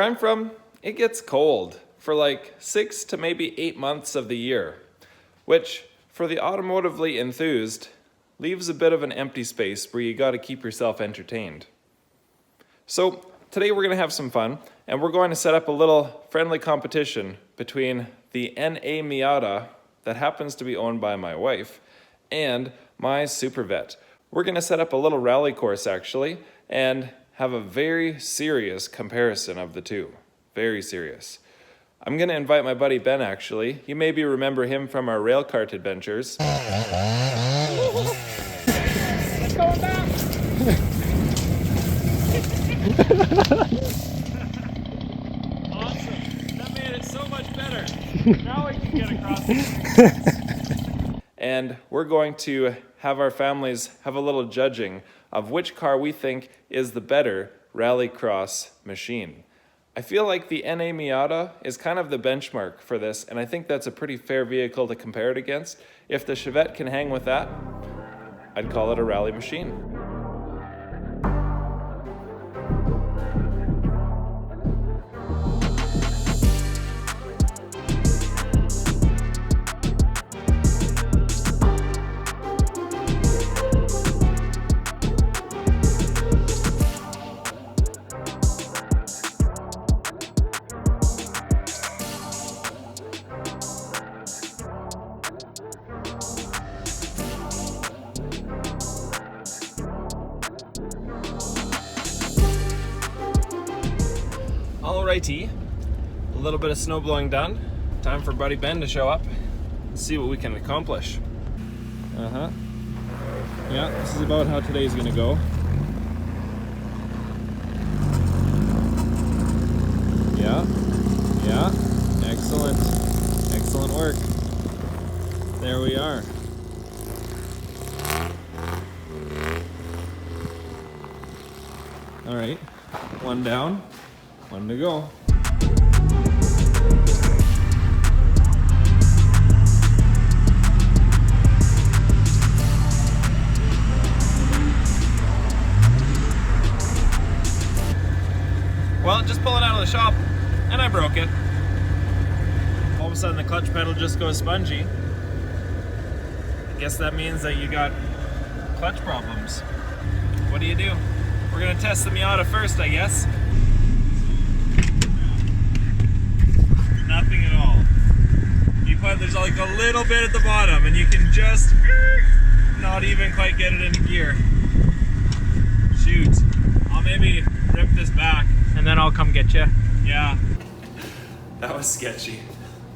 I'm from, it gets cold for like 6 to maybe 8 months of the year, which for the automotively enthused leaves a bit of an empty space where you got to keep yourself entertained. So today we're going to have some fun, and we're going to set up a little friendly competition between the NA Miata that happens to be owned by my wife and my Super Vette. We're going to set up a little rally course actually and have a very serious comparison of the two. Very serious. I'm going to invite my buddy Ben actually. You maybe remember him from our rail cart adventures. Let's go back! Awesome. That made it so much better. Now we can get across the And we're going to have our families have a little judging of which car we think is the better rallycross machine. I feel like the NA Miata is kind of the benchmark for this, and I think that's a pretty fair vehicle to compare it against. If the Chevette can hang with that, I'd call it a rally machine. Alrighty, a little bit of snow blowing done. Time for Buddy Ben to show up and see what we can accomplish. Yeah, this is about how today's gonna go. Yeah, excellent. Excellent work. There we are. All right, one down, one to go. Well, just pulling out of the shop, and I broke it. All of a sudden the clutch pedal just goes spongy. I guess that means that you got clutch problems. What do you do? We're gonna test the Miata first, I guess. Nothing at all. There's like a little bit at the bottom, and you can just not even quite get it into gear. Shoot. I'll maybe rip this back. and then I'll come get you. Yeah. That was sketchy.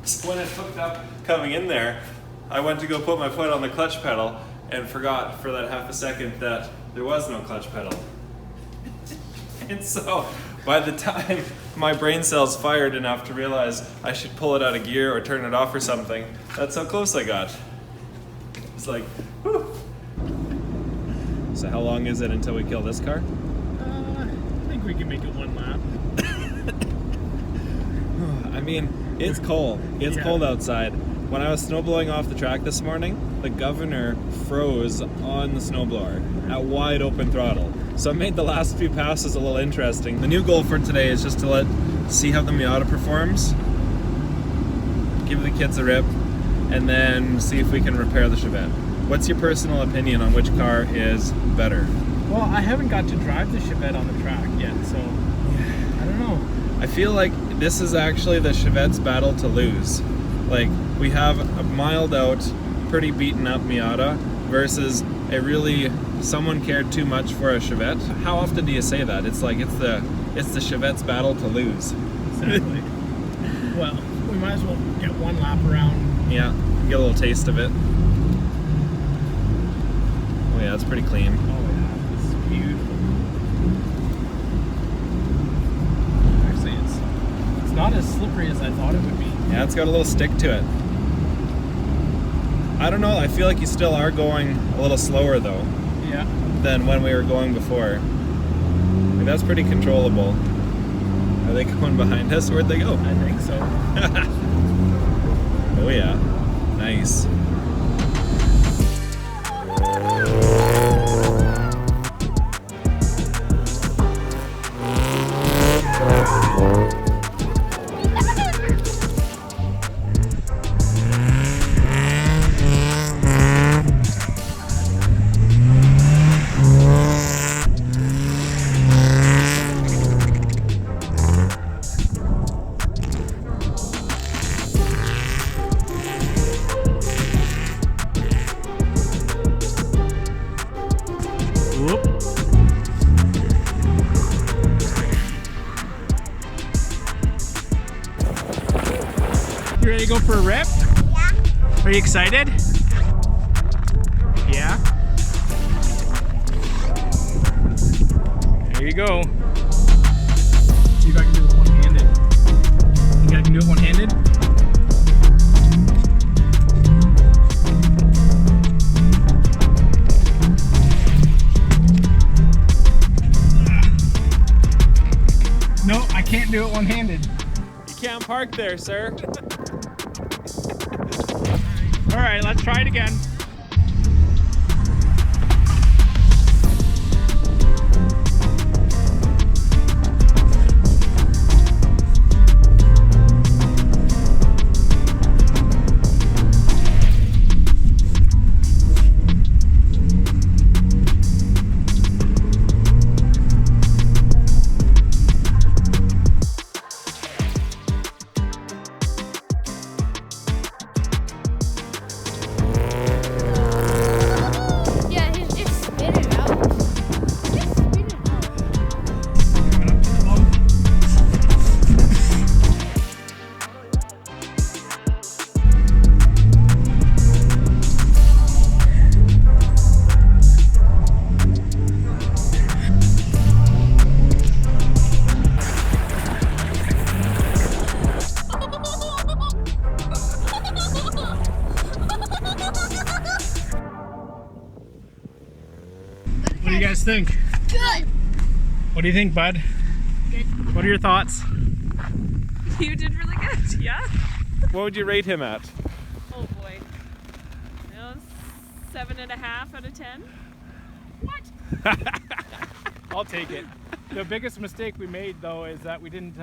So when it hooked up coming in there, I went to go put my foot on the clutch pedal and forgot for that half a second that there was no clutch pedal. And so by the time my brain cells fired enough to realize I should pull it out of gear or turn it off or something, that's how close I got. It's like, whew. So how long is it until we kill this car? I think we can make it one lap. I mean, it's cold. It's cold outside. When I was snowblowing off the track this morning, the governor froze on the snowblower at wide open throttle. So it made the last few passes a little interesting. The new goal for today is just to see how the Miata performs, give the kids a rip, and then see if we can repair the Chevette. What's your personal opinion on which car is better? Well, I haven't got to drive the Chevette on the track yet, so I don't know. I feel like this is actually the Chevette's battle to lose. Like, we have a mild out, pretty beaten up Miata versus a really, someone cared too much for a Chevette. How often do you say that? It's like, it's the Chevette's battle to lose. Exactly. Well, we might as well get one lap around. Yeah, get a little taste of it. Oh yeah, it's pretty clean. Oh yeah, it's beautiful. Actually, it's not as slippery as I thought it would be. Yeah, it's got a little stick to it. I don't know, I feel like you still are going a little slower though. Yeah. Than when we were going before. Like, that's pretty controllable. Are they going behind us? Where'd they go? I think so. Oh yeah, nice. ready to go for a rip? Yeah. Are you excited? Yeah. There you go. See if I can do this one-handed. You think I can do it one-handed? No, I can't do it one-handed. You can't park there, sir. All right, let's try it again. What do you guys think? Good. What do you think, bud? Good. What are your thoughts? You did really good, yeah? What would you rate him at? Oh boy. You know, 7.5 out of 10. What? I'll take it. The biggest mistake we made though is that we didn't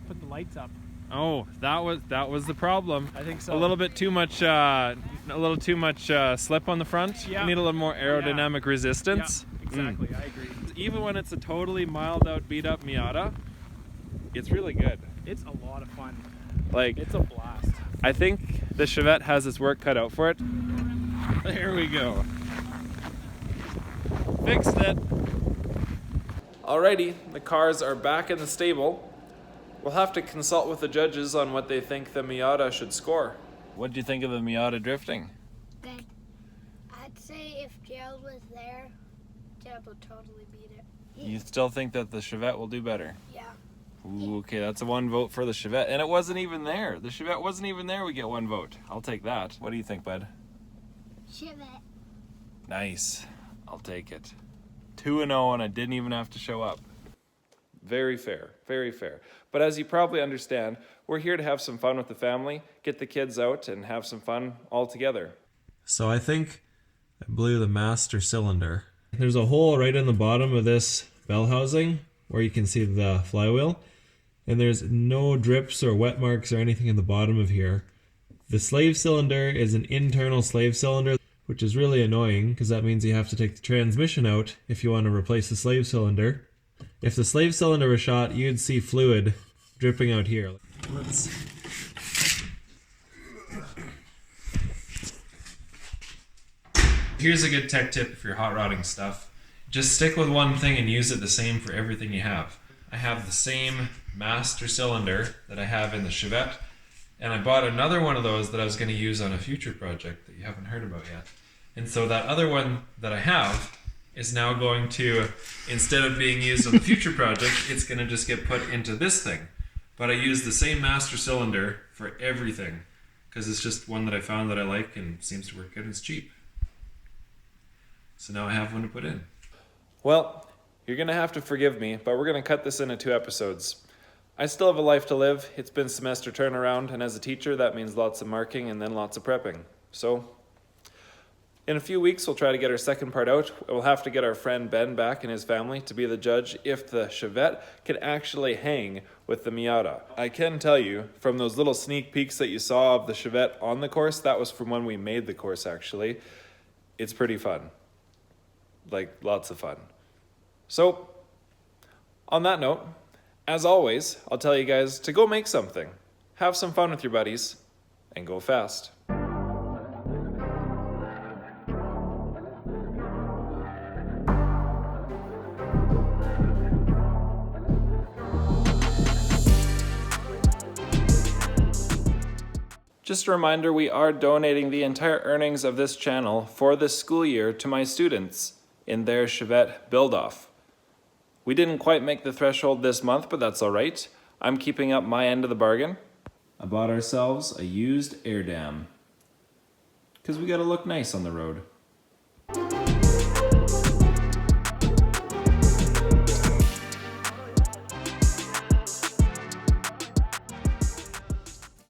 put the lights up. Oh, that was the problem. I think so. A little bit too much, slip on the front. Yeah. You need a little more aerodynamic resistance. Yeah, exactly. I agree. Even when it's a totally mild out, beat up Miata, it's really good. It's a lot of fun. Like, It's a blast. I think the Chevette has its work cut out for it. There we go. Fixed it. Alrighty, the cars are back in the stable. We'll have to consult with the judges on what they think the Miata should score. What do you think of the Miata drifting? Good. I'd say if Gerald was there, Gerald would totally beat it. You still think that the Chevette will do better? Yeah. Ooh, okay, that's a 1 vote for the Chevette. And it wasn't even there. The Chevette wasn't even there. We get 1 vote. I'll take that. What do you think, bud? Chevette. Nice. I'll take it. 2-0, and I didn't even have to show up. Very fair. Very fair. But as you probably understand, we're here to have some fun with the family, get the kids out, and have some fun all together. So I think I blew the master cylinder. There's a hole right in the bottom of this bell housing where you can see the flywheel. And there's no drips or wet marks or anything in the bottom of here. The slave cylinder is an internal slave cylinder, which is really annoying because that means you have to take the transmission out if you want to replace the slave cylinder. If the slave cylinder was shot, you'd see fluid dripping out here. Here's a good tech tip if you're hot rodding stuff. Just stick with one thing and use it the same for everything you have. I have the same master cylinder that I have in the Chevette, and I bought another one of those that I was going to use on a future project that you haven't heard about yet. And so that other one that I have is now going to, instead of being used on the future project, it's going to just get put into this thing. But I use the same master cylinder for everything because it's just one that I found that I like and seems to work good and it's cheap. So now I have one to put in. Well, you're going to have to forgive me, but we're going to cut this into 2 episodes. I still have a life to live. It's been semester turnaround, and as a teacher, that means lots of marking and then lots of prepping. So, in a few weeks, we'll try to get our second part out. We'll have to get our friend Ben back and his family to be the judge if the Chevette can actually hang with the Miata. I can tell you, from those little sneak peeks that you saw of the Chevette on the course, that was from when we made the course, actually. It's pretty fun. Like, lots of fun. So, on that note, as always, I'll tell you guys to go make something, have some fun with your buddies, and go fast. Just a reminder, we are donating the entire earnings of this channel for this school year to my students in their Chevette build-off. We didn't quite make the threshold this month, but that's all right. I'm keeping up my end of the bargain. I bought ourselves a used air dam because we gotta look nice on the road.